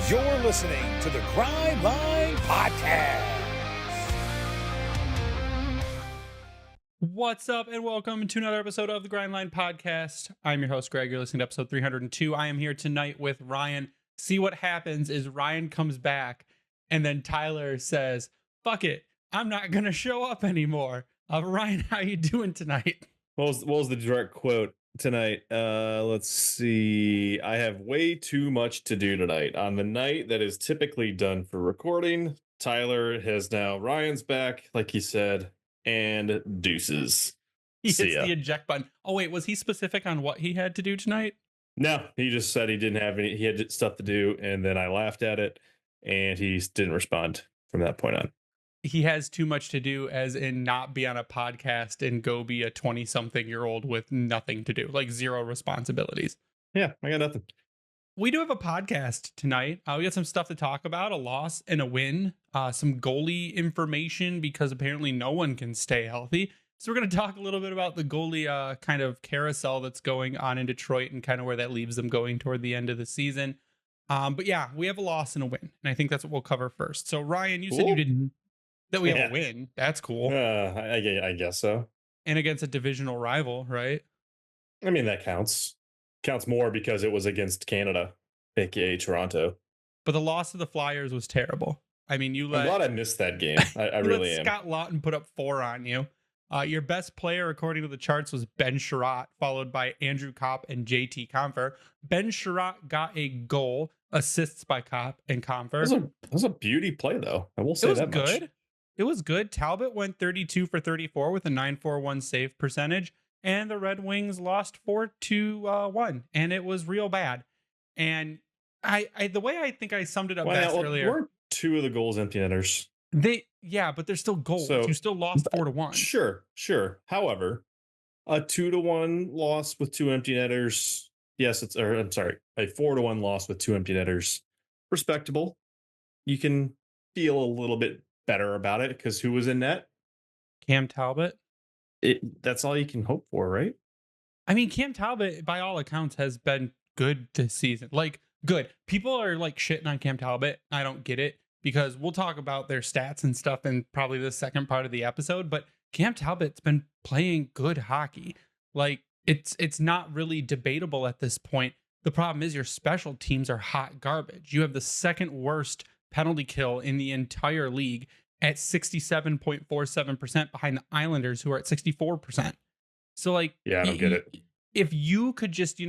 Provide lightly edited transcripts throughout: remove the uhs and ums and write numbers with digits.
You're listening to the Grind Line Podcast. What's up, and welcome to another episode of the Grind Line Podcast. I'm your host, Greg. You're listening to episode 302. I am here tonight with Ryan. See, what happens is Ryan comes back, and then Tyler says, fuck it, I'm not going to show up anymore. Ryan, how you doing tonight? What was the direct quote tonight? Let's see. I have way too much to do tonight. On the night that is typically done for recording, Tyler has now Ryan's back, like he said, and deuces. He hits the eject button. Oh, wait, was he specific on what he had to do tonight? No, he just said he didn't have any, he had stuff to do, and then I laughed at it, and he didn't respond from that point on. He has too much to do, as in not be on a podcast and go be a 20-something-year-old with nothing to do, like zero responsibilities. Yeah, I got nothing. We do have a podcast tonight. We got some stuff to talk about, a loss and a win, some goalie information, because apparently no one can stay healthy. So we're going to talk a little bit about the goalie kind of carousel that's going on in Detroit and kind of where that leaves them going toward the end of the season. But yeah, we have a loss and a win, and I think that's what we'll cover first. So Ryan, you said you didn't. That we have a win. That's cool. I guess so. And against a divisional rival, right? I mean, that counts. Counts more because it was against Canada, aka Toronto. But the loss to the Flyers was terrible. I mean, I'm glad I missed that game. I really am. Scott Lawton put up 4 on you. Your best player, according to the charts, was Ben Sherratt, followed by Andrew Kopp and JT Compher. Ben Sherratt got a goal, assists by Kopp and Compher. That was a beauty play, though. I will say that much. Good. It was good. Talbot went 32 for 34 with a 941 save percentage, and the Red Wings lost 4-1, and it was real bad. And I the way I think I summed it up best earlier, weren't 2 of the goals empty netters? But they're still goals. So, you still lost 4-1. Sure. However, a 2-1 loss with 2 empty netters. Yes, a 4-1 loss with 2 empty netters. Respectable. You can feel a little bit better about it because who was in net? Cam Talbot. That's all you can hope for, right? I mean, Cam Talbot, by all accounts, has been good this season. Like, good. People are like shitting on Cam Talbot. I don't get it, because we'll talk about their stats and stuff in probably the second part of the episode. But Cam Talbot's been playing good hockey. Like, it's not really debatable at this point. The problem is your special teams are hot garbage. You have the second worst penalty kill in the entire league at 67.47% behind the Islanders, who are at 64%. So, like, yeah, I don't get it. If you could just,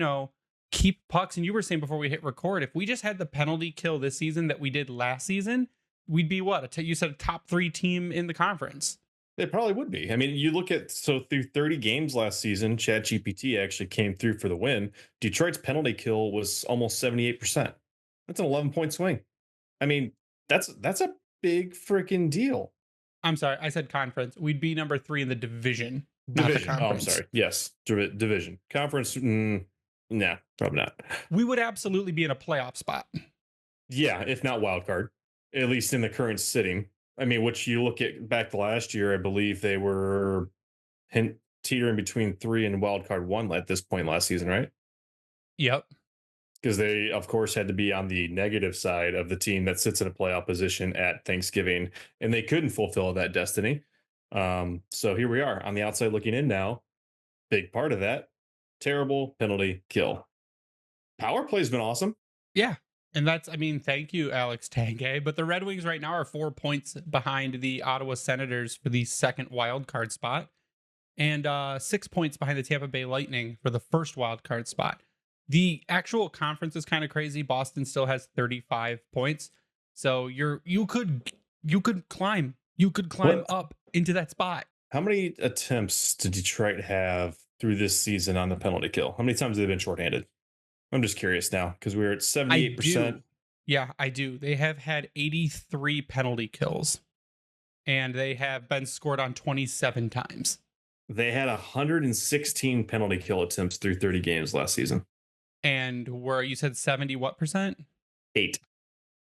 keep pucks, and you were saying before we hit record, if we just had the penalty kill this season that we did last season, we'd be you said a top 3 team in the conference. It probably would be. I mean, you look at, through 30 games last season, ChatGPT actually came through for the win. Detroit's penalty kill was almost 78%. That's an 11-point swing. I mean, that's a big freaking deal. I'm sorry, I said conference. We'd be number 3 in the division. Division. Oh, I'm sorry. Yes, division. Conference. Nah, probably not. We would absolutely be in a playoff spot. Yeah, if not wild card, at least in the current sitting. I mean, which you look at back to last year, I believe they were teetering between 3 and wild card 1 at this point last season, right? Yep. Because they, of course, had to be on the negative side of the team that sits in a playoff position at Thanksgiving, and they couldn't fulfill that destiny. So here we are on the outside looking in now. Big part of that, terrible penalty kill. Power play's been awesome. Yeah. And thank you, Alex Tanguay. But the Red Wings right now are 4 points behind the Ottawa Senators for the second wild card spot, and 6 points behind the Tampa Bay Lightning for the first wild card spot. The actual conference is kind of crazy. Boston still has 35 points. So you could climb up into that spot. How many attempts did Detroit have through this season on the penalty kill? How many times have they been shorthanded? I'm just curious now, because we're at 78%. Yeah, I do. They have had 83 penalty kills, and they have been scored on 27 times. They had 116 penalty kill attempts through 30 games last season. And you said 70 what percent? 8.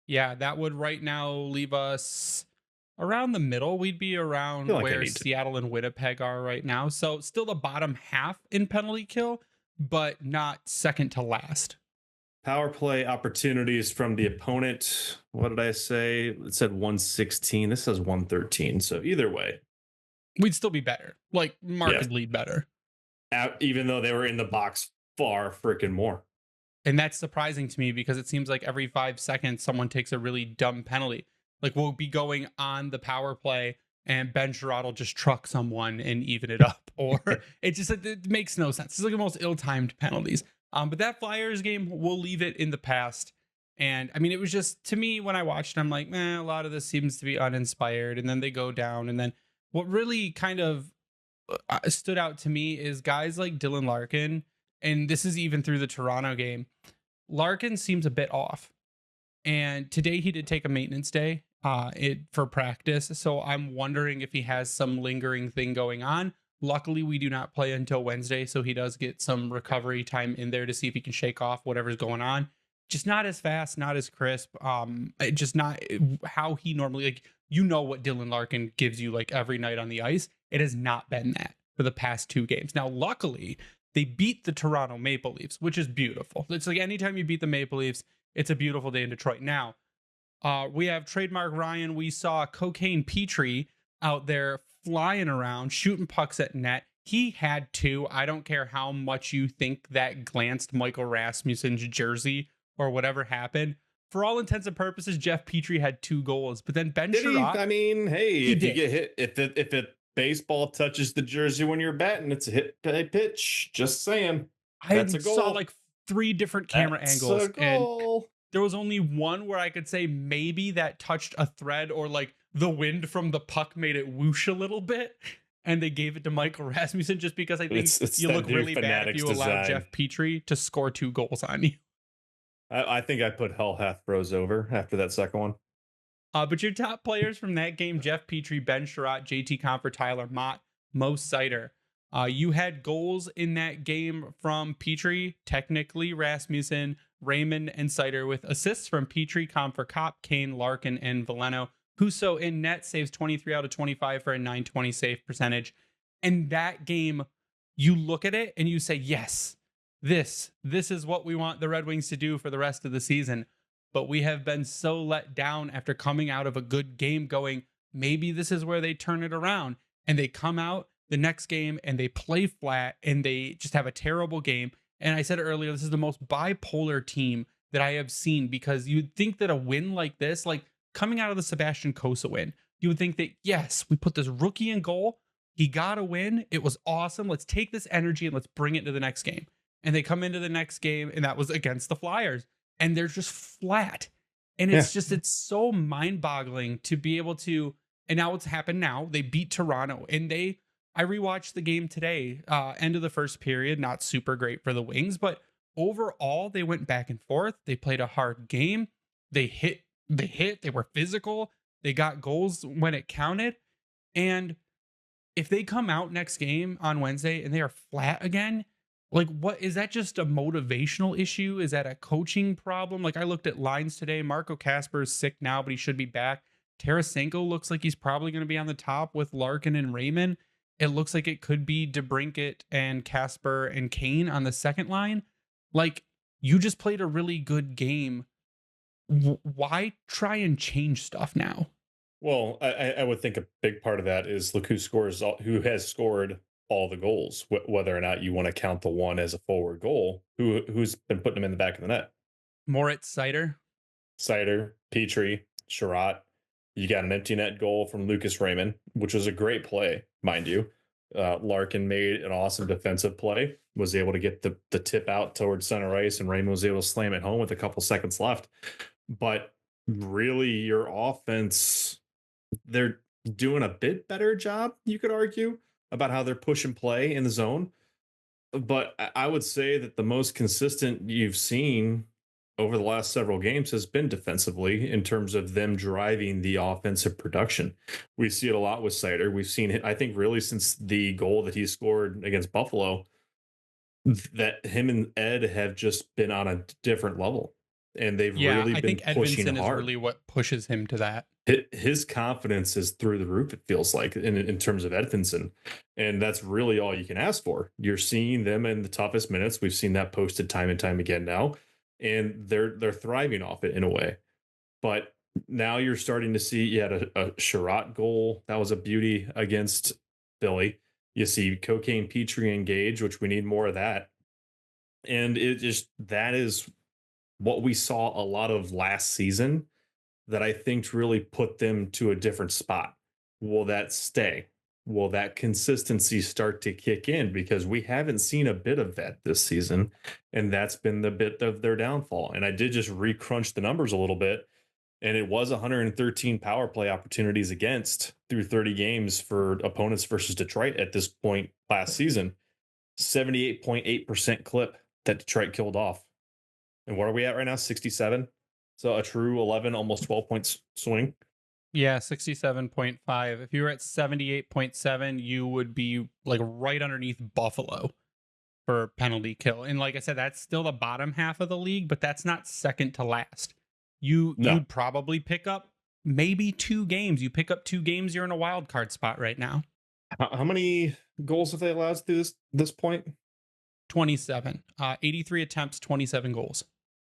Yeah, that would right now leave us around the middle. We'd be around where Seattle and Winnipeg are right now. So still the bottom half in penalty kill, but not second to last. Power play opportunities from the opponent. What did I say? It said 116. This says 113. So either way, We'd still be better, like yes. markedly better. Even though they were in the box far freaking more. And that's surprising to me because it seems like every 5 seconds someone takes a really dumb penalty. Like we'll be going on the power play and Ben Sherrod will just truck someone and even it up. Or it just it makes no sense. It's like the most ill-timed penalties. But that Flyers game, we'll leave it in the past. And I mean, it was just to me when I watched it, I'm like, man, a lot of this seems to be uninspired. And then they go down. And then what really kind of stood out to me is guys like Dylan Larkin, and this is even through the Toronto game. Larkin seems a bit off, and today he did take a maintenance day for practice, so I'm wondering if he has some lingering thing going on. Luckily, we do not play until Wednesday, so he does get some recovery time in there to see if he can shake off whatever's going on. Just not as fast, not as crisp. Just not how he normally like. You know what Dylan Larkin gives you like every night on the ice. It has not been that for the past 2 games. Now, luckily, they beat the Toronto Maple Leafs, which is beautiful. It's like anytime you beat the Maple Leafs, it's a beautiful day in Detroit. Now, we have Trademark Ryan. We saw Cocaine Petrie out there flying around, shooting pucks at net. He had 2. I don't care how much you think that glanced Michael Rasmussen's jersey or whatever happened. For all intents and purposes, Jeff Petrie had 2 goals, but then Ben Sherratt. I mean, hey, if did. you get hit, if it baseball touches the jersey when you're batting, it's a hit by pitch. Just saying. That's a goal. Saw like 3 different camera angles, a goal. and there was only one where I could say maybe that touched a thread or like the wind from the puck made it whoosh a little bit. And they gave it to Michael Rasmussen just because I think it's you look really bad if Fanatics you allow design. Jeff Petrie to score 2 goals on you. I think I put Hell Hath Froze over after that second one. But your top players from that game, Jeff Petrie, Ben Sherratt, JT Compher, Tyler Mott, Mo Seider. You had goals in that game from Petrie, technically Rasmussen, Raymond, and Seider, with assists from Petrie, Compher, Kopp, Kane, Larkin, and Veleno. Husso in net saves 23 out of 25 for a .920 save percentage. And that game, you look at it and you say, yes, this is what we want the Red Wings to do for the rest of the season. But we have been so let down after coming out of a good game going, maybe this is where they turn it around. And they come out the next game and they play flat and they just have a terrible game. And I said earlier, this is the most bipolar team that I have seen, because you'd think that a win like this, like coming out of the Sebastian Cossa win, you would think that, yes, we put this rookie in goal. He got a win. It was awesome. Let's take this energy and let's bring it to the next game. And they come into the next game, and that was against the Flyers, and they're just flat. And it's just, it's so mind-boggling to be able to, and now what's happened now, they beat Toronto, and I rewatched the game today, end of the first period, not super great for the Wings, but overall, they went back and forth. They played a hard game. They hit, they were physical. They got goals when it counted. And if they come out next game on Wednesday and they are flat again, like, what is that? Just a motivational issue? Is that a coaching problem? Like, I looked at lines today. Marco Kasper is sick now, but he should be back. Tarasenko looks like he's probably going to be on the top with Larkin and Raymond. It looks like it could be DeBrincat and Kasper and Kane on the second line. Like, you just played a really good game. Why try and change stuff now? Well, I would think a big part of that is look who has scored all the goals, whether or not you want to count the one as a forward goal. Who's been putting them in the back of the net? Moritz Seider, Petrie, Sherratt. You got an empty net goal from Lucas Raymond, which was a great play, mind you. Larkin made an awesome defensive play, was able to get the tip out towards center ice, and Raymond was able to slam it home with a couple seconds left. But really, your offense, they're doing a bit better job, you could argue, about how they're push and play in the zone. But I would say that the most consistent you've seen over the last several games has been defensively in terms of them driving the offensive production. We see it a lot with Seider. We've seen it, I think, really since the goal that he scored against Buffalo, that him and Ed have just been on a different level. And they've really been pushing hard. Is really what pushes him to that. His confidence is through the roof, it feels like, in terms of Edvinsson. And that's really all you can ask for. You're seeing them in the toughest minutes. We've seen that posted time and time again now. and they're thriving off it in a way. But now you're starting to see you had a Sherratt goal that was a beauty against Philly. You see Cocaine Petrie engage, which we need more of that. And it just that is what we saw a lot of last season that I think really put them to a different spot. Will that stay? Will that consistency start to kick in? Because we haven't seen a bit of that this season, and that's been the bit of their downfall. And I did just recrunch the numbers a little bit, and it was 113 power play opportunities against through 30 games for opponents versus Detroit at this point last season. 78.8% clip that Detroit killed off. And what are we at right now? 67. So a true 11, almost 12 points swing. Yeah, 67.5. If you were at 78.7, you would be like right underneath Buffalo for penalty kill. And like I said, that's still the bottom half of the league, but that's not second to last. No. You'd probably pick up maybe 2 games. You pick up 2 games, you're in a wild card spot right now. How many goals have they allowed through this point? 27. 83 attempts, 27 goals.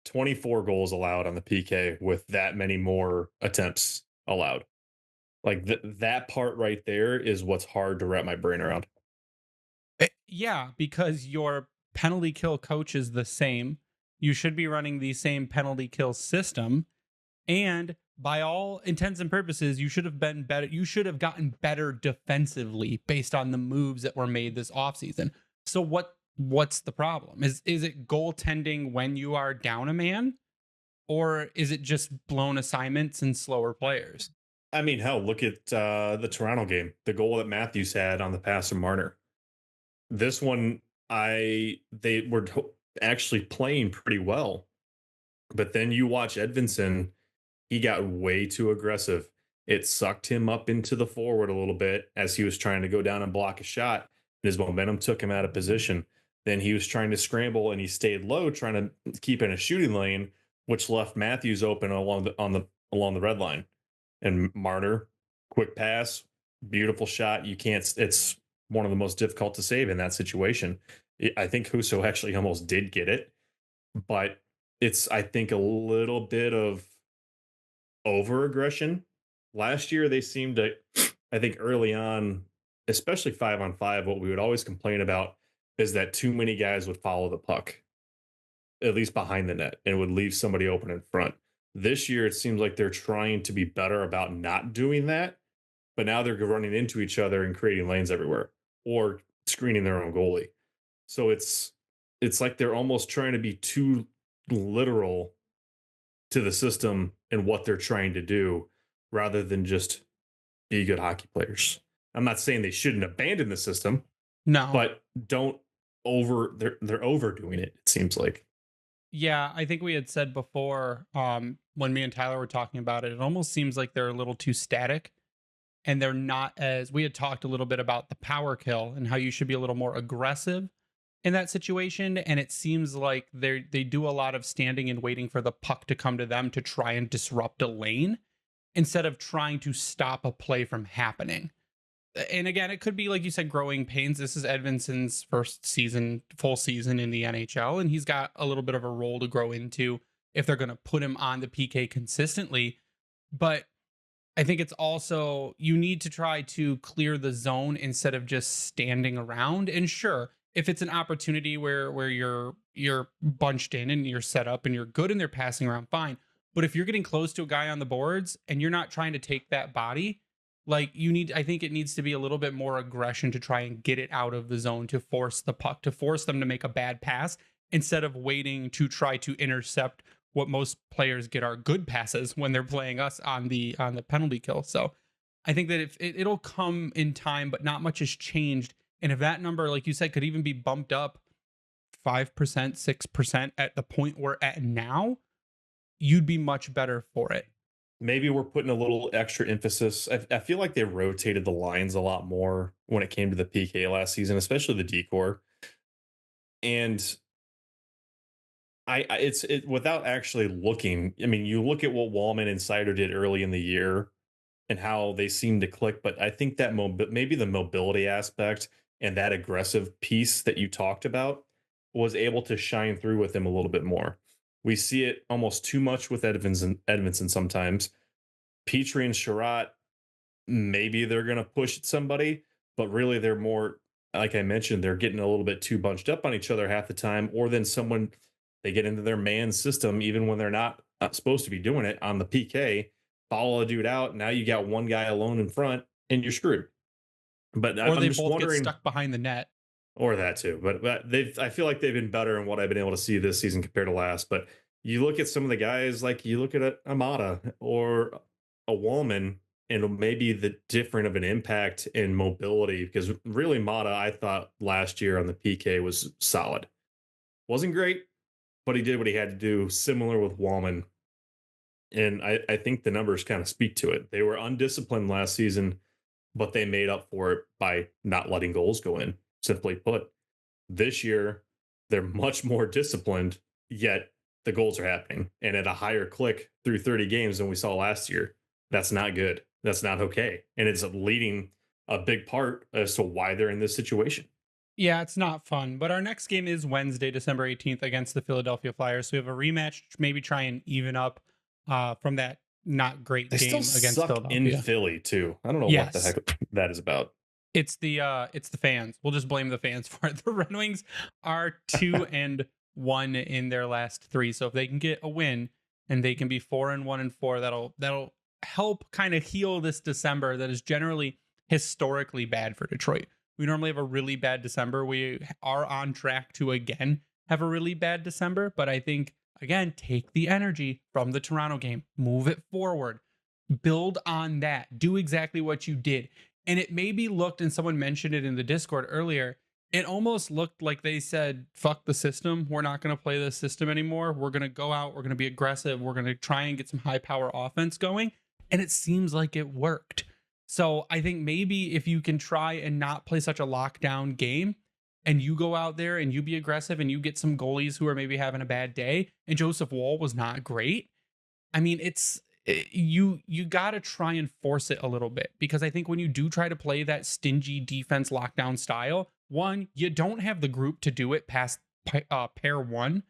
24 goals allowed on the PK with that many more attempts allowed. Like that part right there is what's hard to wrap my brain around. Yeah, because your penalty kill coach is the same. You should be running the same penalty kill system. And by all intents and purposes, you should have been better. You should have gotten better defensively based on the moves that were made this offseason. So what's the problem? Is it goaltending when you are down a man? Or is it just blown assignments and slower players? I mean, hell, look at the Toronto game, the goal that Matthews had on the pass from Marner. This one, they were actually playing pretty well. But then you watch Edvinsson, he got way too aggressive. It sucked him up into the forward a little bit as he was trying to go down and block a shot. His momentum took him out of position. Then he was trying to scramble and he stayed low, trying to keep in a shooting lane, which left Matthews open along the red line. And Marner, quick pass, beautiful shot. You can't. It's one of the most difficult to save in that situation. I think Husso actually almost did get it, but it's I think a little bit of over aggression. Last year they seemed to, I think early on, especially 5-on-5, what we would always complain about is that too many guys would follow the puck, at least behind the net, and would leave somebody open in front. This year, it seems like they're trying to be better about not doing that, but now they're running into each other and creating lanes everywhere or screening their own goalie. So it's like they're almost trying to be too literal to the system and what they're trying to do rather than just be good hockey players. I'm not saying they shouldn't abandon the system, No. but don't they're overdoing it, it seems like. Yeah, I think we had said before, when me and Tyler were talking about it, it almost seems like they're a little too static and they're not as we had talked a little bit about the power kill and how you should be a little more aggressive in that situation. And it seems like they do a lot of standing and waiting for the puck to come to them to try and disrupt a lane instead of trying to stop a play from happening. And again, it could be, like you said, growing pains. This is Edvinsson's first season, full season in the NHL, and he's got a little bit of a role to grow into if they're going to put him on the PK consistently. But I think it's also, you need to try to clear the zone instead of just standing around. And sure, if it's an opportunity where you're bunched in and you're set up and you're good and they're passing around, fine. But if you're getting close to a guy on the boards and you're not trying to take that body, like I think it needs to be a little bit more aggression to try and get it out of the zone, to force the puck, to force them to make a bad pass instead of waiting to try to intercept what most players get are good passes when they're playing us on the penalty kill. So I think that if it'll come in time, but not much has changed. And if that number, like you said, could even be bumped up 5%, 6% at the point we're at now, you'd be much better for it. Maybe we're putting a little extra emphasis. I feel like they rotated the lines a lot more when it came to the PK last season, especially the decor. And it's without actually looking. I mean, you look at what Wallman and Sider did early in the year and how they seemed to click. But I think that maybe the mobility aspect and that aggressive piece that you talked about was able to shine through with him a little bit more. We see it almost too much with Edmondson sometimes. Petrie and Sherratt, maybe they're going to push at somebody, but really they're more, like I mentioned, they're getting a little bit too bunched up on each other half the time, or then someone, they get into their man system, even when they're not supposed to be doing it on the PK, follow a dude out. Now you got one guy alone in front and you're screwed. But Or I'm they just both get wondering, stuck behind the net. or that too. But I feel like they've been better in what I've been able to see this season compared to last. But you look at some of the guys, like you look at a Amada or a Wallman, and maybe the different of an impact in mobility, because really Mata, I thought last year on the PK was solid. Wasn't great, but he did what he had to do, similar with Wallman. And I think the numbers kind of speak to it. They were undisciplined last season, but they made up for it by not letting goals go in, simply put. This year, they're much more disciplined, yet the goals are happening and at a higher click through 30 games than we saw last year. That's not good. That's not okay. And it's leading a big part as to why they're in this situation. Yeah, it's not fun. But our next game is Wednesday, December 18th against the Philadelphia Flyers. So we have a rematch, maybe try and even up from that not great They game still against suck in Philadelphia. Philly, too. I don't know what the Yes. heck that is about. It's the fans. We'll just blame the fans for it. The Red Wings are 2-1 in their last 3. So if they can get a win and they can be 4-1-4, that'll help kind of heal this December that is generally historically bad for Detroit. We normally have a really bad December. We are on track to again have a really bad December, but I think again, take the energy from the Toronto game, move it forward, build on that, do exactly what you did. And it maybe looked, and someone mentioned it in the Discord earlier, it almost looked like they said, fuck the system. We're not going to play this system anymore. We're going to go out. We're going to be aggressive. We're going to try and get some high power offense going. And it seems like it worked. So I think maybe if you can try and not play such a lockdown game and you go out there and you be aggressive and you get some goalies who are maybe having a bad day, and Joseph Woll was not great. I mean, you got to try and force it a little bit, because I think when you do try to play that stingy defense lockdown style, one, you don't have the group to do it past pair 1,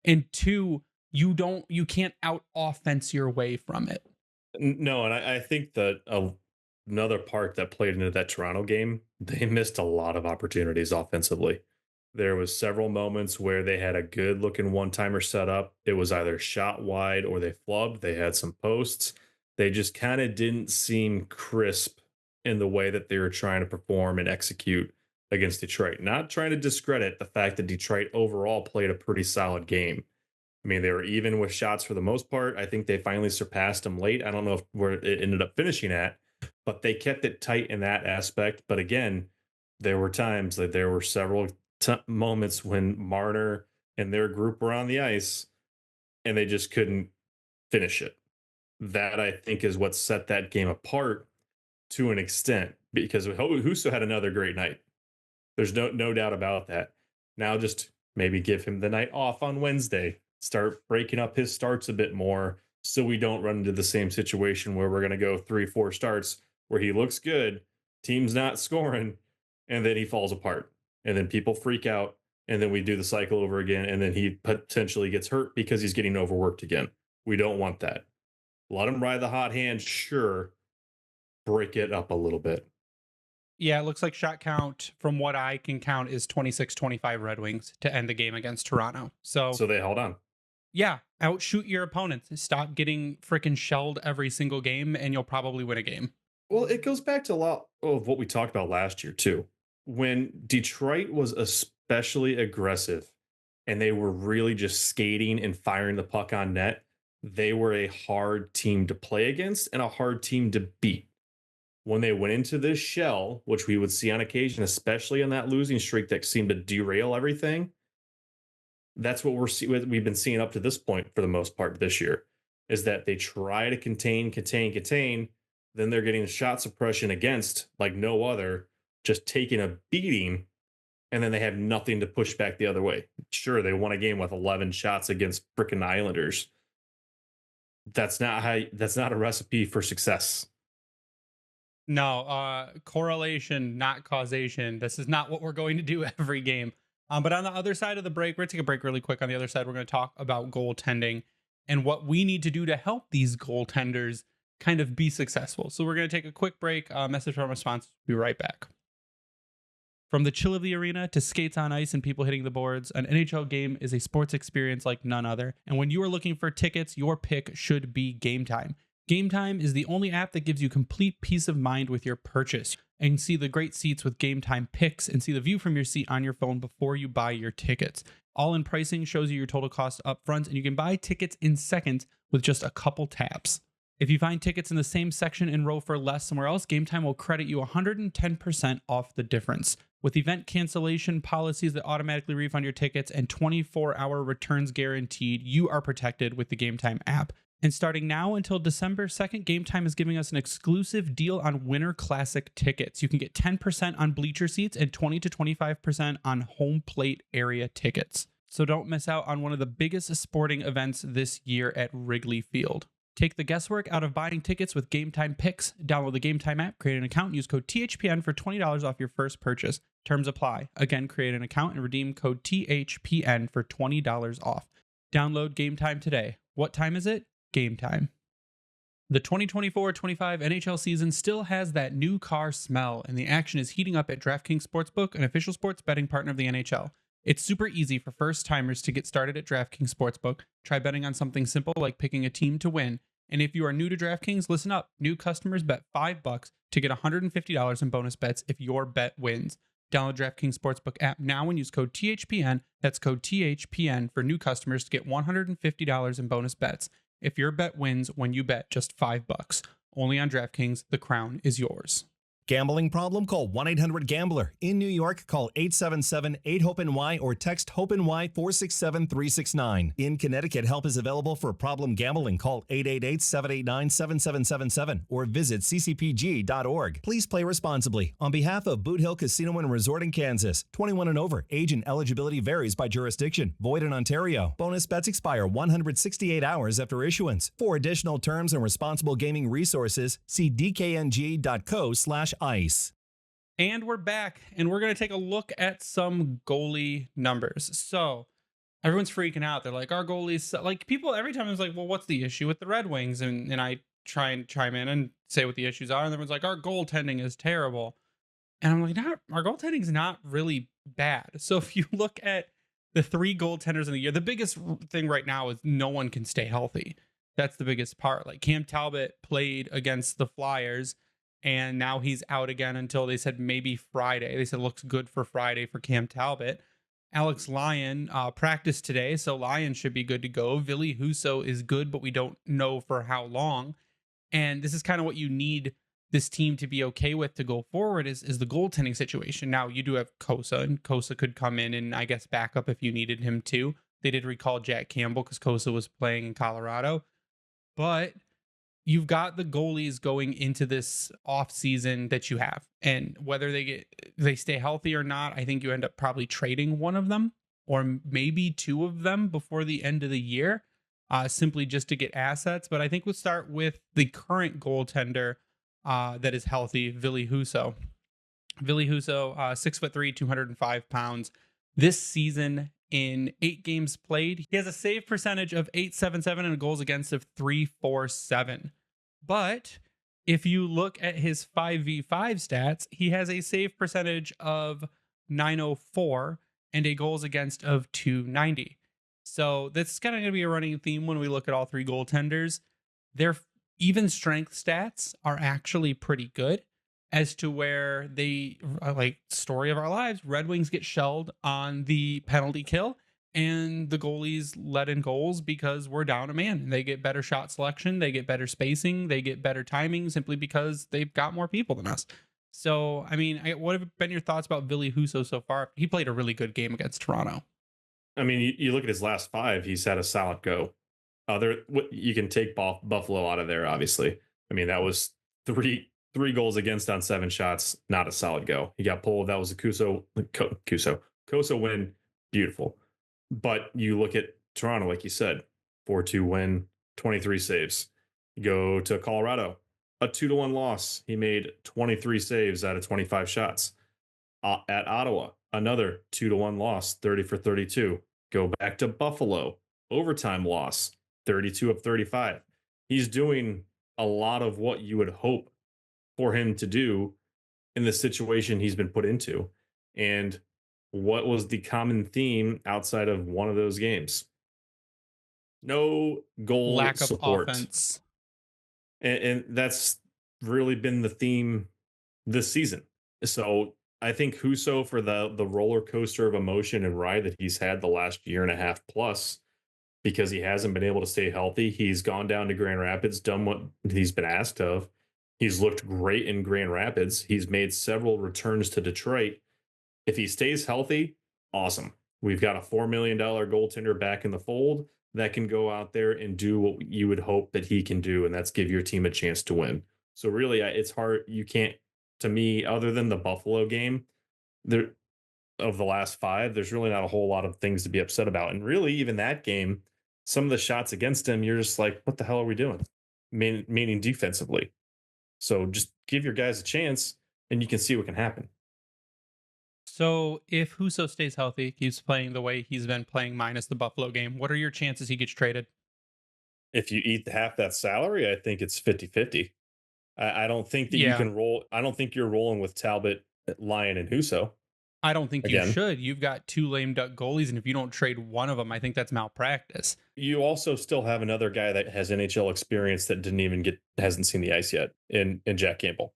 and 2, you can't out offense your way from it. No, and I think that another part that played into that Toronto game, they missed a lot of opportunities offensively. There was several moments where they had a good looking one timer set up. It was either shot wide or they flubbed. They had some posts. They just kind of didn't seem crisp in the way that they were trying to perform and execute against Detroit. Not trying to discredit the fact that Detroit overall played a pretty solid game. I mean, they were even with shots for the most part. I think they finally surpassed them late. I don't know if where it ended up finishing at, but they kept it tight in that aspect. But again, there were times that there were several moments when Marner and their group were on the ice and they just couldn't finish it. That I think is what set that game apart to an extent, because Husso had another great night. There's no doubt about that. Now just maybe give him the night off on Wednesday. Start breaking up his starts a bit more so we don't run into the same situation where we're going to go 3-4 starts where he looks good, team's not scoring, and then he falls apart. And then people freak out, and then we do the cycle over again, and then he potentially gets hurt because he's getting overworked again. We don't want that. Let him ride the hot hand, sure. Break it up a little bit. Yeah, it looks like shot count, from what I can count, is 26-25 Red Wings to end the game against Toronto. So they held on. Yeah, outshoot your opponents. Stop getting freaking shelled every single game, and you'll probably win a game. Well, it goes back to a lot of what we talked about last year, too. When Detroit was especially aggressive and they were really just skating and firing the puck on net, they were a hard team to play against and a hard team to beat. When they went into this shell, which we would see on occasion, especially in that losing streak that seemed to derail everything, that's what we've been seeing up to this point for the most part this year, is that they try to contain, then they're getting shot suppression against like no other, just taking a beating, and then they have nothing to push back the other way. Sure, they won a game with 11 shots against frickin' Islanders. That's not a recipe for success. No, correlation, not causation. This is not what we're going to do every game. But on the other side of the break, we're going to take a break really quick. On the other side, we're going to talk about goaltending and what we need to do to help these goaltenders kind of be successful. So we're going to take a quick break. Message from our sponsors. Be right back. From the chill of the arena to skates on ice and people hitting the boards, an NHL game is a sports experience like none other. And when you are looking for tickets, your pick should be Game Time. Game Time is the only app that gives you complete peace of mind with your purchase. And see the great seats with Game Time picks and see the view from your seat on your phone before you buy your tickets. All-in pricing shows you your total cost up front, and you can buy tickets in seconds with just a couple taps. If you find tickets in the same section and row for less somewhere else, Game Time will credit you 110% off the difference. With event cancellation policies that automatically refund your tickets and 24-hour returns guaranteed, you are protected with the Game Time app. And starting now until December 2nd, Game Time is giving us an exclusive deal on Winter Classic tickets. You can get 10% on bleacher seats and 20 to 25% on home plate area tickets. So don't miss out on one of the biggest sporting events this year at Wrigley Field. Take the guesswork out of buying tickets with Game Time picks. Download the Game Time app, create an account, and use code THPN for $20 off your first purchase. Terms apply. Again, create an account and redeem code THPN for $20 off. Download Game Time today. What time is it? Game Time. The 2024-25 NHL season still has that new car smell, and the action is heating up at DraftKings Sportsbook, an official sports betting partner of the NHL. It's super easy for first-timers to get started at DraftKings Sportsbook. Try betting on something simple like picking a team to win. And if you are new to DraftKings, listen up. New customers bet $5 to get $150 in bonus bets if your bet wins. Download DraftKings Sportsbook app now and use code THPN. That's code THPN for new customers to get $150 in bonus bets if your bet wins when you bet just $5. Only on DraftKings. The crown is yours. Gambling problem? Call 1-800-GAMBLER. In New York, call 877-8-HOPE-NY or text HOPE-NY 467-369. In Connecticut, help is available for problem gambling. Call 888-789-7777 or visit ccpg.org. Please play responsibly. On behalf of Boot Hill Casino and Resort in Kansas, 21 and over. Age and eligibility varies by jurisdiction. Void in Ontario. Bonus bets expire 168 hours after issuance. For additional terms and responsible gaming resources, see dkng.co/ice. And we're back, and we're going to take a look at some goalie numbers. So everyone's freaking out. They're like, our goalies, like people every time is like, well, what's the issue with the Red Wings? And I try and chime in and say what the issues are. And everyone's like, our goaltending is terrible. And I'm like, our goaltending is not really bad. So if you look at the three goaltenders in the year, the biggest thing right now is no one can stay healthy. That's the biggest part. Like Cam Talbot played against the Flyers, and now he's out again until they said maybe Friday. They said it looks good for Friday for Cam Talbot. Alex Lyon practiced today, so Lyon should be good to go. Ville Husso is good, but we don't know for how long. And this is kind of what you need this team to be okay with to go forward is the goaltending situation. Now, you do have Kosa, and Kosa could come in and I guess back up if you needed him to. They did recall Jack Campbell because Kosa was playing in Colorado. But you've got the goalies going into this off season that you have, and whether they stay healthy or not, I think you end up probably trading one of them or maybe two of them before the end of the year, simply just to get assets. But I think we'll start with the current goaltender that is healthy, Ville Husso. Ville Husso, 6'3", 205 pounds. This season, in 8 games played, he has a save percentage of .877 and a goals against of .347. But if you look at his 5v5 stats, he has a save percentage of .904 and a goals against of .290. So that's kind of going to be a running theme when we look at all three goaltenders. Their even strength stats are actually pretty good, as to where they, like story of our lives, Red Wings get shelled on the penalty kill and the goalies let in goals because we're down a man. They get better shot selection, they get better spacing, they get better timing simply because they've got more people than us. So, I mean, what have been your thoughts about Ville Husso so far? He played a really good game against Toronto. I mean, you look at his last 5, he's had a solid go. You can take Buffalo out of there, obviously. I mean, that was three goals against on 7 shots, not a solid go. He got pulled. That was a Kosa win. Beautiful. But you look at Toronto, like you said, 4-2 win, 23 saves. You go to Colorado, a 2-1 loss. He made 23 saves out of 25 shots. At Ottawa, another 2-1 loss, 30 for 32. Go back to Buffalo, overtime loss, 32 of 35. He's doing a lot of what you would hope for him to do in the situation he's been put into. And what was the common theme outside of one of those games? No goal Lack of support. offense. And that's really been the theme this season. So I think Husso, for the roller coaster of emotion and ride that he's had the last year and a half plus, because he hasn't been able to stay healthy. He's gone down to Grand Rapids, done what he's been asked of. He's looked great in Grand Rapids. He's made several returns to Detroit. If he stays healthy, awesome. We've got a $4 million goaltender back in the fold that can go out there and do what you would hope that he can do, and that's give your team a chance to win. So really, it's hard. You can't, to me, other than the Buffalo game, there of the last five, there's really not a whole lot of things to be upset about. And really, even that game, some of the shots against him, you're just like, what the hell are we doing? Meaning defensively. So just give your guys a chance and you can see what can happen. So if Husso stays healthy, keeps playing the way he's been playing minus the Buffalo game, what are your chances he gets traded? If you eat half that salary, I think it's 50-50. I don't think that you Yeah, can roll. I don't think you're rolling with Talbot, Lyon, and Husso I don't think you again. should. You've got two lame duck goalies, and if you don't trade one of them, I think that's malpractice. You also still have another guy that has NHL experience that hasn't seen the ice yet in Jack Campbell.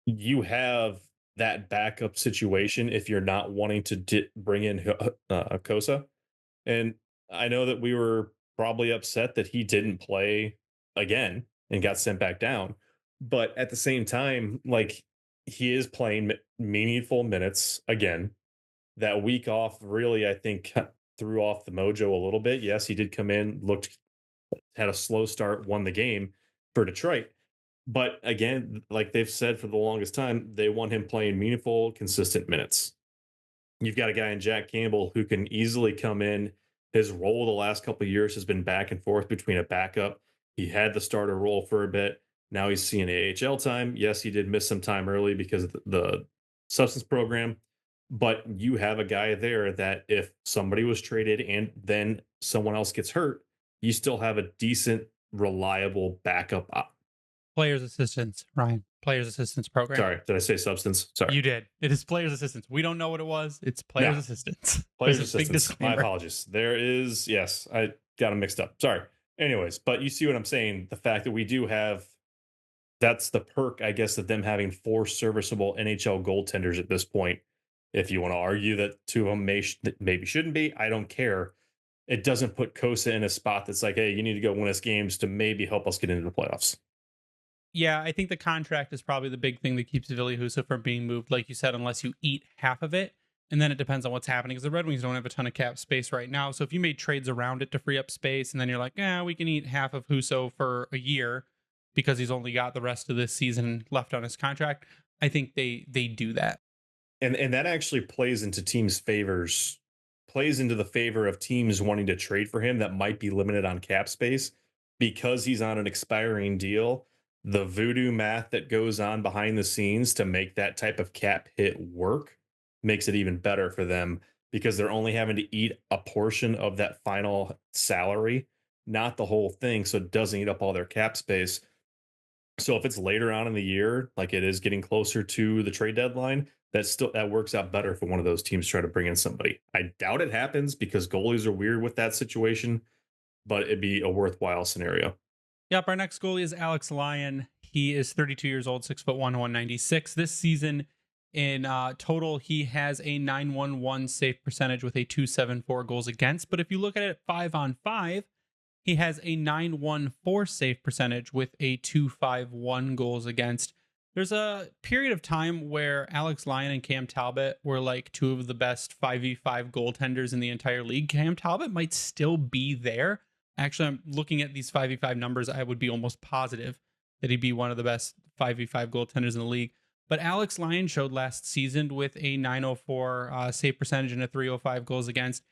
You have that backup situation if you're not wanting to bring in Kosa. And I know that we were probably upset that he didn't play again and got sent back down. But at the same time, like, he is playing meaningful minutes again. That week off really, I think, threw off the mojo a little bit. Yes, he did come in, had a slow start, won the game for Detroit. But again, like they've said for the longest time, they want him playing meaningful, consistent minutes. You've got a guy in Jack Campbell who can easily come in. His role the last couple of years has been back and forth between a backup. He had the starter role for a bit. Now he's seeing AHL time. Yes, he did miss some time early because of the substance program, but you have a guy there that if somebody was traded and then someone else gets hurt, you still have a decent, reliable backup. Players assistance, Ryan. Players assistance program. Sorry, did I say substance? Sorry. You did. It is players assistance. We don't know what it was. It's players No. assistance. Players There's a big assistance. My disclaimer. apologies. There is, yes, I got them mixed up. Sorry. Anyways, but you see what I'm saying. The fact that we do have, that's the perk, I guess, of them having four serviceable NHL goaltenders at this point. If you want to argue that two of them maybe shouldn't be, I don't care. It doesn't put Kosa in a spot that's like, hey, you need to go win us games to maybe help us get into the playoffs. Yeah, I think the contract is probably the big thing that keeps Ville Husso from being moved, like you said, unless you eat half of it. And then it depends on what's happening because the Red Wings don't have a ton of cap space right now. So if you made trades around it to free up space and then you're like, we can eat half of Husso for a year because he's only got the rest of this season left on his contract, I think they do that. And that actually plays into the favor of teams wanting to trade for him that might be limited on cap space because he's on an expiring deal. The voodoo math that goes on behind the scenes to make that type of cap hit work makes it even better for them because they're only having to eat a portion of that final salary, not the whole thing. So it doesn't eat up all their cap space. So if it's later on in the year, like it is getting closer to the trade deadline, that works out better for one of those teams trying to bring in somebody. I doubt it happens because goalies are weird with that situation, but it'd be a worthwhile scenario. Yep, our next goalie is Alex Lyon. He is 32 years old, 6'1", 196. This season, in total, he has a 911 save percentage with a 274 goals against. But if you look at it 5-on-5, he has a 914 save percentage with a 251 goals against. There's a period of time where Alex Lyon and Cam Talbot were like two of the best 5v5 goaltenders in the entire league. Cam Talbot might still be there. Actually, I'm looking at these 5v5 numbers. I would be almost positive that he'd be one of the best 5v5 goaltenders in the league. But Alex Lyon showed last season with a 904 save percentage and a 305 goals against.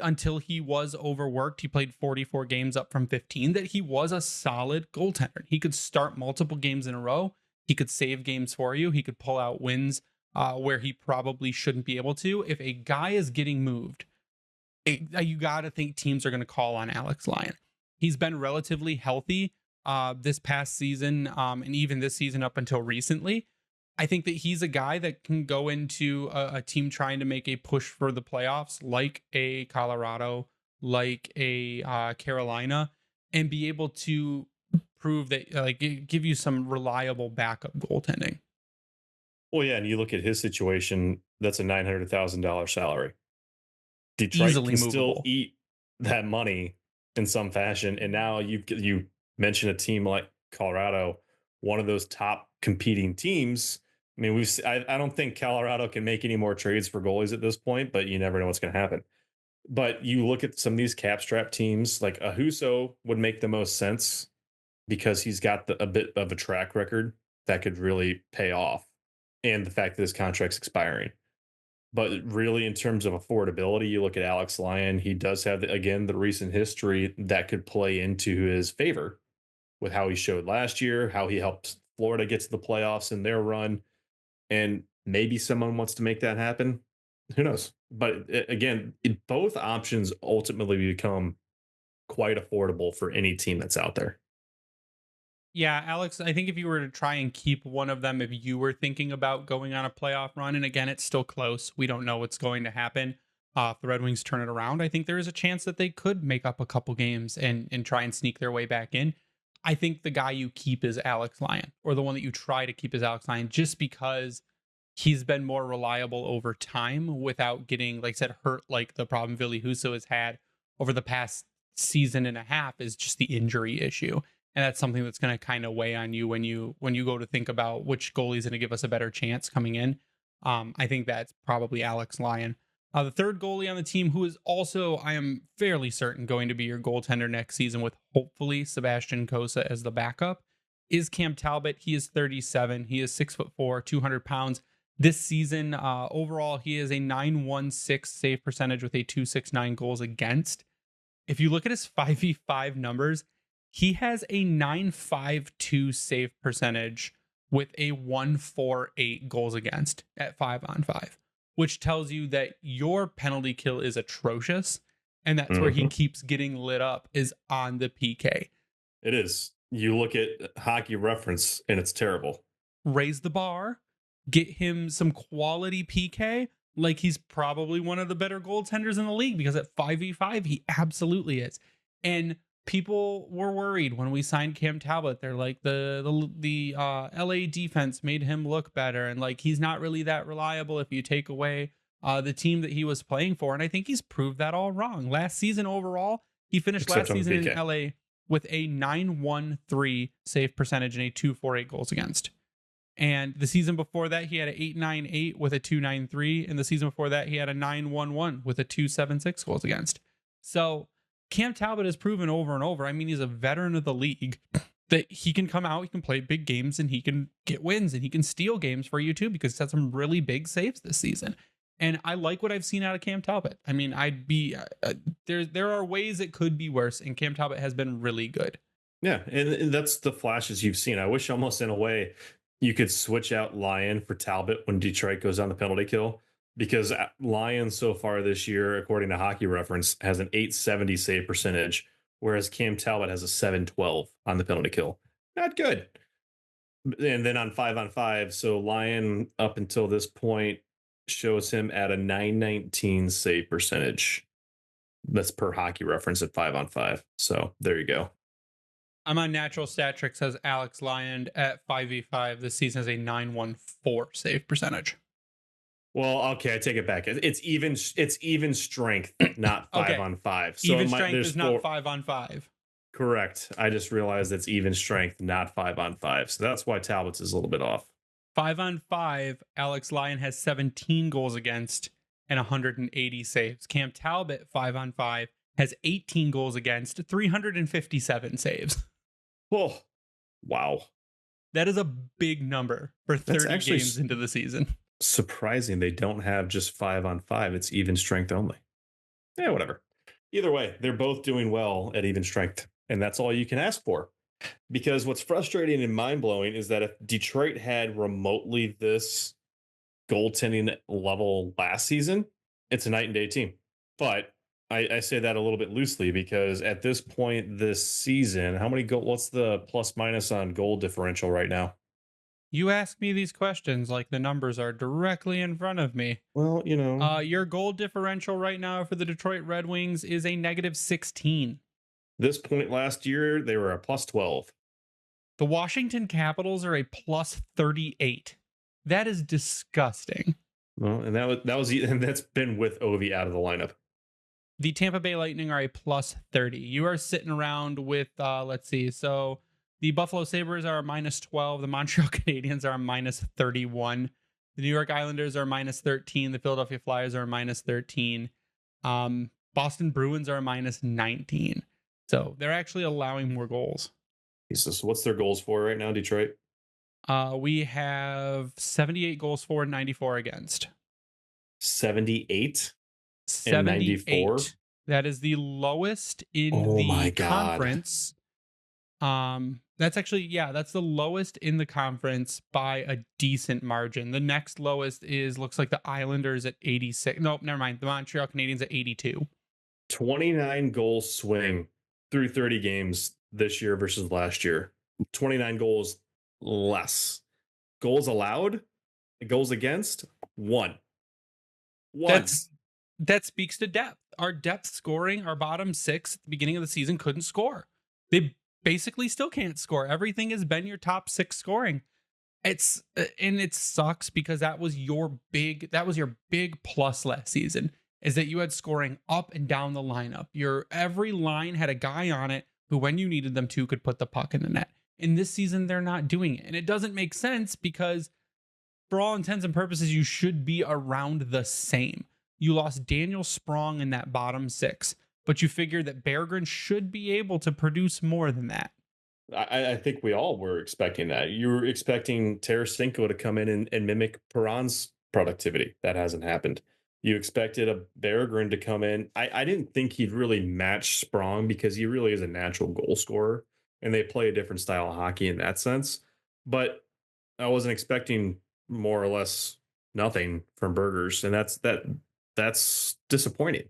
Until he was overworked, he played 44 games up from 15, that he was a solid goaltender. He could start multiple games in a row. He could save games for you. He could pull out wins where he probably shouldn't be able to. If a guy is getting moved, you got to think teams are going to call on Alex Lyon. He's been relatively healthy this past season, and even this season up until recently. I think that he's a guy that can go into a team trying to make a push for the playoffs, like a Colorado, like a Carolina, and be able to prove that, give you some reliable backup goaltending. Well, yeah, and you look at his situation, that's a $900,000 salary. Detroit Easily can still movable. eat that money in some fashion. And now you mention a team like Colorado, one of those top competing teams. I mean, I don't think Colorado can make any more trades for goalies at this point, but you never know what's going to happen. But you look at some of these cap strap teams, like a Husso would make the most sense because he's got a bit of a track record that could really pay off, and the fact that his contract's expiring. But really, in terms of affordability, you look at Alex Lyon, he does have, again, the recent history that could play into his favor with how he showed last year, how he helped Florida get to the playoffs in their run. And maybe someone wants to make that happen. Who knows? But again, both options ultimately become quite affordable for any team that's out there. Yeah, Alex, I think if you were to try and keep one of them, if you were thinking about going on a playoff run, and again, it's still close, we don't know what's going to happen. If the Red Wings turn it around, I think there is a chance that they could make up a couple games and try and sneak their way back in. I think the guy you keep is Alex Lyon, or the one that you try to keep is Alex Lyon, just because he's been more reliable over time without getting, like I said, hurt, like the problem Ville Husso has had over the past season and a half is just the injury issue. And that's something that's going to kind of weigh on you when you go to think about which goalie is going to give us a better chance coming in. I think that's probably Alex Lyon. The third goalie on the team, who is also, I am fairly certain, going to be your goaltender next season with hopefully Sebastian Cossa as the backup, is Cam Talbot. He is 37. He is 6'4", 200 pounds. This season, overall, he is a .916 save percentage with a .269 goals against. If you look at his 5v5 numbers, he has a .952 save percentage with a .148 goals against at 5-on-5, which tells you that your penalty kill is atrocious, and that's where he keeps getting lit up, is on the PK. It is. You look at Hockey Reference, and it's terrible. Raise the bar, get him some quality PK, like he's probably one of the better goaltenders in the league, because at 5v5, he absolutely is. And people were worried when we signed Cam Talbot. They're like, the LA defense made him look better, and like he's not really that reliable if you take away the team that he was playing for. And I think he's proved that all wrong. Last season overall, he finished last season in LA with a .913 save percentage and a .248 goals against. And the season before that, he had an .898 with a .293, and the season before that, he had a .911 with a .276 goals against. So Cam Talbot has proven over and over, I mean, he's a veteran of the league, that he can come out, he can play big games, and he can get wins, and he can steal games for you too, because he's had some really big saves this season. And I like what I've seen out of Cam Talbot. I mean, I'd be there are ways it could be worse, and Cam Talbot has been really good. Yeah, and that's the flashes you've seen. I wish almost in a way you could switch out Lyon for Talbot when Detroit goes on the penalty kill, because Lyon so far this year, according to Hockey Reference, has an .870 save percentage, whereas Cam Talbot has a .712 on the penalty kill. Not good. And then on 5-on-5, so Lyon up until this point shows him at a .919 save percentage. That's per Hockey Reference at 5-on-5. So there you go. I'm on Natural Stat Trick, says Alex Lyon at 5v5 this season has a .914 save percentage. Well, okay, I take it back. It's even strength, not 5-on-5. So even strength is not 5-on-5. Correct. I just realized it's even strength, not 5-on-5. So that's why Talbot's is a little bit off. 5-on-5, Alex Lyon has 17 goals against and 180 saves. Cam Talbot, 5-on-5, has 18 goals against, 357 saves. Oh, wow. That is a big number for 30 games into the season. Surprising they don't have just 5-on-5. It's even strength only. Yeah, whatever. Either way, they're both doing well at even strength, and that's all you can ask for. Because what's frustrating and mind-blowing is that if Detroit had remotely this goaltending level last season, it's a night and day team. But I say that a little bit loosely because at this point this season, how many goal? What's the plus minus on goal differential right now? You ask me these questions like the numbers are directly in front of me. Well, Your goal differential right now for the Detroit Red Wings is a negative 16. this point last year they were a plus 12. The Washington Capitals are a plus 38. That is disgusting. Well, and and that's been with Ovi out of the lineup. The Tampa Bay Lightning are a plus 30. You are sitting around with, let's see. So the Buffalo Sabres are a minus 12. The Montreal Canadiens are a minus 31. The New York Islanders are minus 13. The Philadelphia Flyers are minus 13. Boston Bruins are minus 19. So they're actually allowing more goals. Jesus, what's their goals for right now, Detroit? We have 78 goals for, 94 against. 78 and 94. That is the lowest in Oh my the God. conference. That's the lowest in the conference by a decent margin. The next lowest looks like the Islanders at 86. Nope, never mind. The Montreal Canadiens at 82. 29 goal swing through 30 games this year versus last year. 29 goals less. Goals allowed, goals against, one. That speaks to depth. Our depth scoring, our bottom six at the beginning of the season couldn't score. They basically still can't score. Everything has been your top six scoring. And it sucks because that was your big plus last season, is that you had scoring up and down the lineup. Every line had a guy on it who, when you needed them to, could put the puck in the net. In this season, they're not doing it. And it doesn't make sense because for all intents and purposes, you should be around the same. You lost Daniel Sprong in that bottom six, but you figure that Berggren should be able to produce more than that. I think we all were expecting that. You were expecting Tarasenko to come in and mimic Perron's productivity. That hasn't happened. You expected a Berggren to come in. I didn't think he'd really match Sprong because he really is a natural goal scorer, and they play a different style of hockey in that sense. But I wasn't expecting more or less nothing from Burgers, and that's disappointing.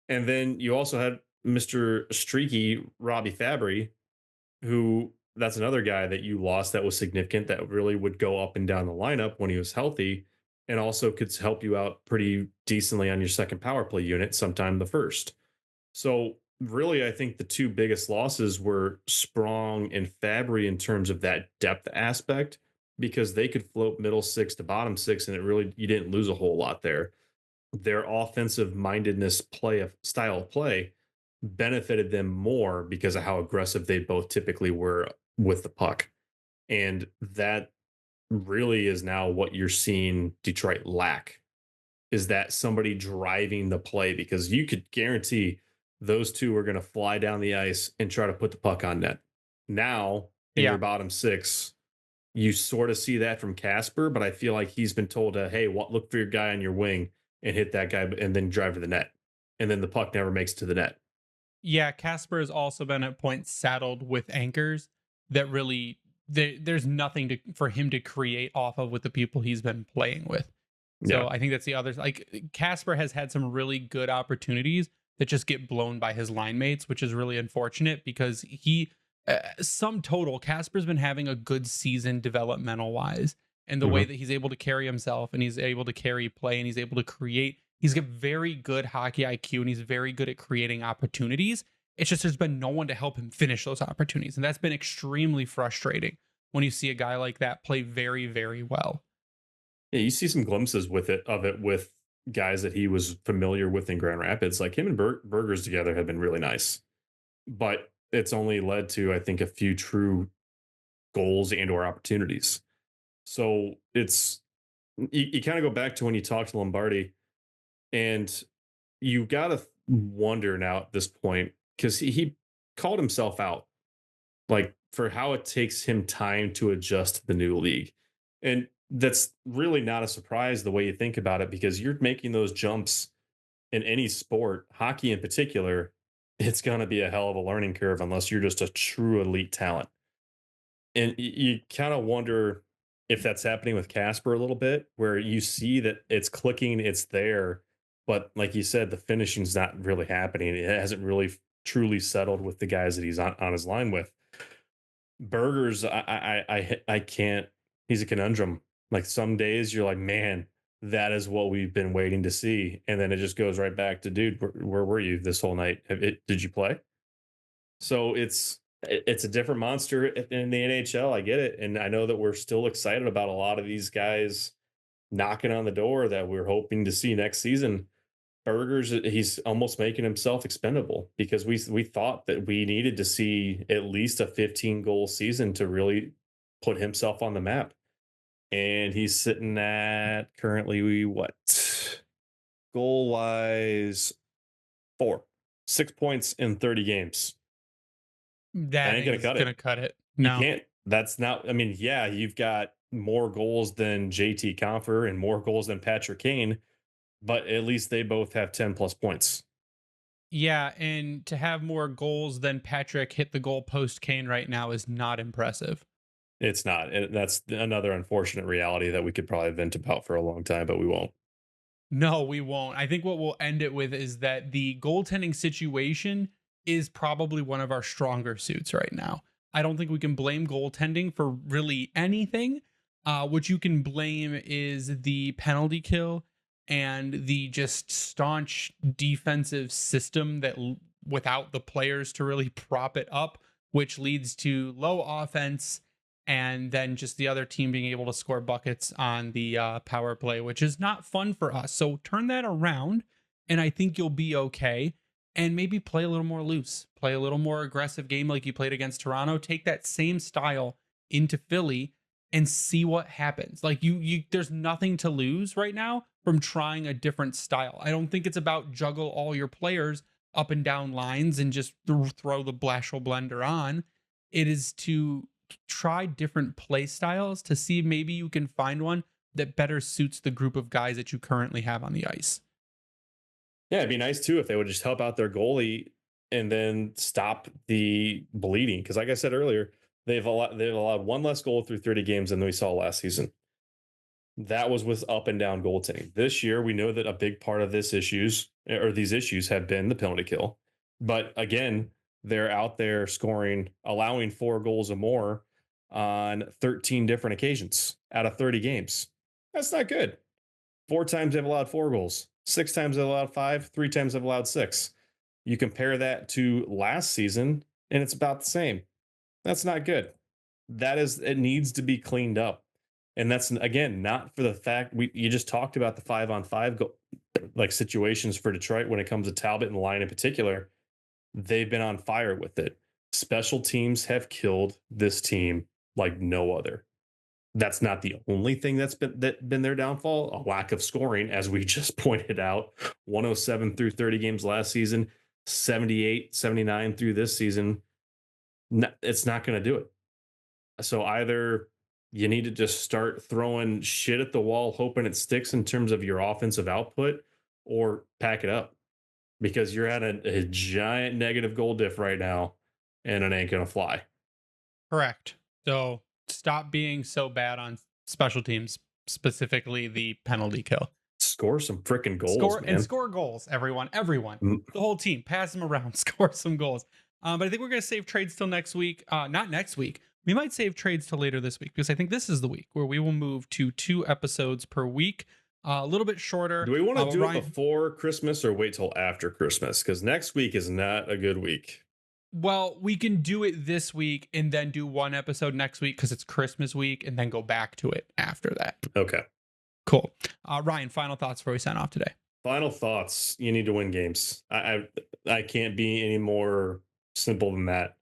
And then you also had Mr. Streaky Robbie Fabry, who that's another guy that you lost that was significant, that really would go up and down the lineup when he was healthy, and also could help you out pretty decently on your second power play unit, sometime the first. So really, I think the two biggest losses were Sprong and Fabry in terms of that depth aspect, because they could float middle six to bottom six, and you didn't lose a whole lot there. Their offensive mindedness style of play benefited them more because of how aggressive they both typically were with the puck. And that really is now what you're seeing Detroit lack, is that somebody driving the play, because you could guarantee those two are going to fly down the ice and try to put the puck on net. Now, in your bottom six, you sort of see that from Casper, but I feel like he's been told to, hey, look for your guy on your wing and hit that guy and then drive to the net. And then the puck never makes it to the net. Yeah, Casper has also been at points saddled with anchors that really there's nothing for him to create off of with the people he's been playing with. So I think that's the other, like, Casper has had some really good opportunities that just get blown by his line mates, which is really unfortunate because sum total, Casper's been having a good season developmental wise. And the way that he's able to carry himself and he's able to carry play and he's able to create, he's got very good hockey IQ and he's very good at creating opportunities. It's just there's been no one to help him finish those opportunities. And that's been extremely frustrating when you see a guy like that play very, very well. Yeah, you see some glimpses of it with guys that he was familiar with in Grand Rapids. Like him and Burgers together have been really nice. But it's only led to, I think, a few true goals and or opportunities. So you kind of go back to when you talked to Lombardi, and you got to wonder now at this point, because he called himself out, like, for how it takes him time to adjust to the new league. And that's really not a surprise the way you think about it, because you're making those jumps in any sport, hockey in particular. It's going to be a hell of a learning curve unless you're just a true elite talent. And you kind of wonder if that's happening with Casper a little bit, where you see that it's clicking, it's there, but like you said, the finishing's not really happening. It hasn't really truly settled with the guys that he's on his line with. Burgers, I can't. He's a conundrum. Like some days you're like, man, that is what we've been waiting to see, and then it just goes right back to, dude, where were you this whole night? Did you play? So it's a different monster in the NHL. I get it, and I know that we're still excited about a lot of these guys knocking on the door that we're hoping to see next season. Burgers, he's almost making himself expendable because we thought that we needed to see at least a 15 goal season to really put himself on the map. And he's sitting at currently what, goal wise, 6 points in 30 games. That ain't gonna cut it. No. You can't. That's not. I mean, yeah, you've got more goals than JT Compher and more goals than Patrick Kane, but at least they both have 10 plus points. Yeah, and to have more goals than Patrick hit the goal post Kane right now is not impressive. It's not. That's another unfortunate reality that we could probably vent about for a long time, but we won't. No, we won't. I think what we'll end it with is that the goaltending situation is probably one of our stronger suits right now. I don't think we can blame goaltending for really anything. What you can blame is the penalty kill and the just staunch defensive system that without the players to really prop it up, which leads to low offense and then just the other team being able to score buckets on the power play, which is not fun for us. So turn that around, and I think you'll be okay. And maybe play a little more loose, play a little more aggressive game like you played against Toronto. Take that same style into Philly and see what happens. Like you there's nothing to lose right now from trying a different style. I don't think it's about juggle all your players up and down lines and just throw the Blashill blender on. It is to try different play styles to see if maybe you can find one that better suits the group of guys that you currently have on the ice. Yeah, it'd be nice too if they would just help out their goalie and then stop the bleeding. Because, like I said earlier, they've allowed one less goal through 30 games than we saw last season. That was with up and down goaltending. This year, we know that a big part of these issues have been the penalty kill. But again, they're out there scoring, allowing 4 goals or more on 13 different occasions out of 30 games. That's not good. 4 times they've allowed 4 goals. 6 times they've allowed 5. 3 times they've allowed 6. You compare that to last season, and it's about the same. That's not good. It needs to be cleaned up. And that's, again, not for the fact you just talked about the 5-on-5 situations for Detroit when it comes to Talbot and the line in particular. They've been on fire with it. Special teams have killed this team like no other. That's not the only thing that's been their downfall. A lack of scoring, as we just pointed out. 107 through 30 games last season, 78, 79 through this season. It's not going to do it. So either you need to just start throwing shit at the wall, hoping it sticks in terms of your offensive output, or pack it up because you're at a giant negative goal diff right now, and it ain't going to fly. Correct. So stop being so bad on special teams, specifically the penalty kill. Score some freaking goals, man. And score goals, everyone. The whole team. Pass them around. Score some goals. But I think we're going to save trades till next week. Not next week. We might save trades till later this week because I think this is the week where we will move to 2 episodes per week. A little bit shorter. Do we want to do it before Christmas or wait till after Christmas? Because next week is not a good week. Well, we can do it this week and then do 1 episode next week because it's Christmas week and then go back to it after that. Okay. Cool. Ryan, final thoughts before we sign off today. Final thoughts. You need to win games. I can't be any more simple than that.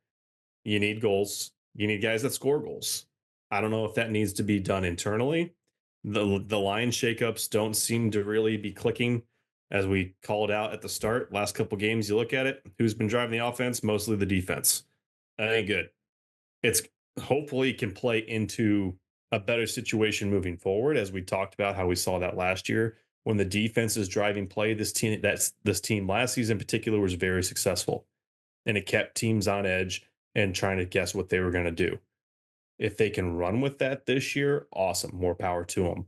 You need goals. You need guys that score goals. I don't know if that needs to be done internally. The line shakeups don't seem to really be clicking, as we called out at the start. Last couple games, you look at it, who's been driving the offense? Mostly the defense. That ain't good. It's hopefully can play into a better situation moving forward, as we talked about how we saw that last year when the defense is driving play. This team last season in particular was very successful, and it kept teams on edge and trying to guess what they were going to do. If they can run with that this year, awesome. More power to them.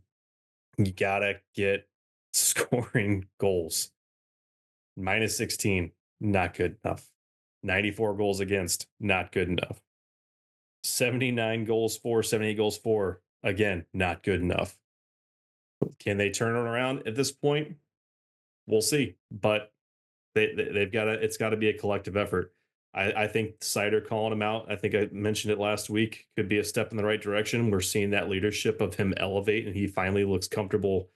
You got to get scoring goals. Minus 16, not good enough. 94 goals against, not good enough. 79 goals for, 78 goals for, again, not good enough. Can they turn it around at this point? We'll see. But they've got to, it's got to be a collective effort. I think Sider calling him out, I think I mentioned it last week, could be a step in the right direction. We're seeing that leadership of him elevate, and he finally looks comfortable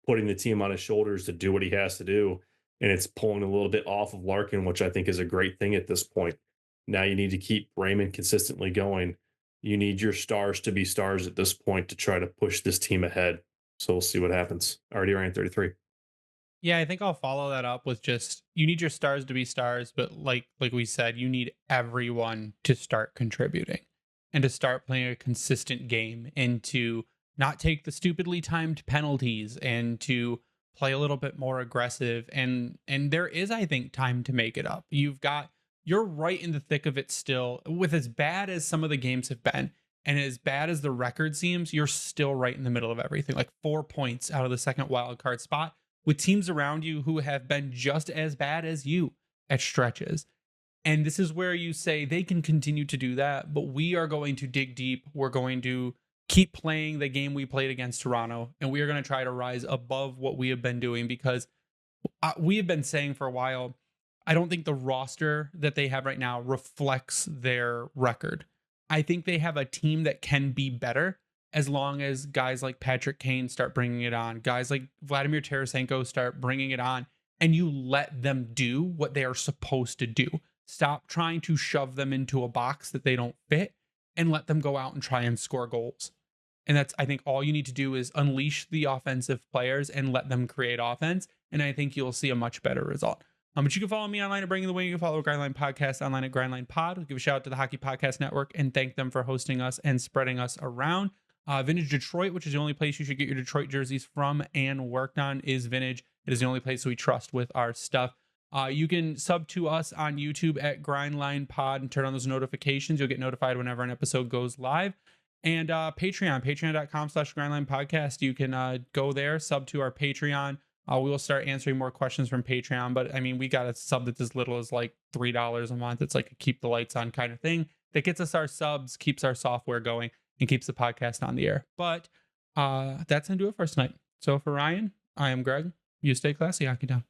putting the team on his shoulders to do what he has to do. And it's pulling a little bit off of Larkin, which I think is a great thing at this point. Now you need to keep Raymond consistently going. You need your stars to be stars at this point to try to push this team ahead. So we'll see what happens. Already ran 33. Yeah, I think I'll follow that up with just you need your stars to be stars, but like we said, you need everyone to start contributing and to start playing a consistent game and to not take the stupidly timed penalties and to play a little bit more aggressive and there is, I think, time to make it up. You're right in the thick of it still. With as bad as some of the games have been and as bad as the record seems, you're still right in the middle of everything. Like 4 points out of the second wild card spot, with teams around you who have been just as bad as you at stretches. And this is where you say they can continue to do that, but we are going to dig deep. We're going to keep playing the game we played against Toronto, and we are going to try to rise above what we have been doing because we have been saying for a while, I don't think the roster that they have right now reflects their record. I think they have a team that can be better, as long as guys like Patrick Kane start bringing it on, guys like Vladimir Tarasenko start bringing it on, and you let them do what they are supposed to do. Stop trying to shove them into a box that they don't fit and let them go out and try and score goals. And that's, I think, all you need to do is unleash the offensive players and let them create offense. And I think you'll see a much better result. But you can follow me online at Bringing the Win. You can follow Grindline Podcast online at Grindline Pod. We'll give a shout out to the Hockey Podcast Network and thank them for hosting us and spreading us around. Vintage Detroit, which is the only place you should get your Detroit jerseys from and worked on, is Vintage. It is the only place we trust with our stuff. You can sub to us on YouTube at Grindline Pod and turn on those notifications. You'll get notified whenever an episode goes live. And patreon.com/Grindline Podcast. You can go there, sub to our Patreon. We will start answering more questions from Patreon. But I mean, we got a sub that's as little as like $3 a month. It's like a keep the lights on kind of thing that gets us our subs, keeps our software going, and keeps the podcast on the air. But that's going to do it for us tonight. So for Ryan, I am Greg. You stay classy, Hockey Town.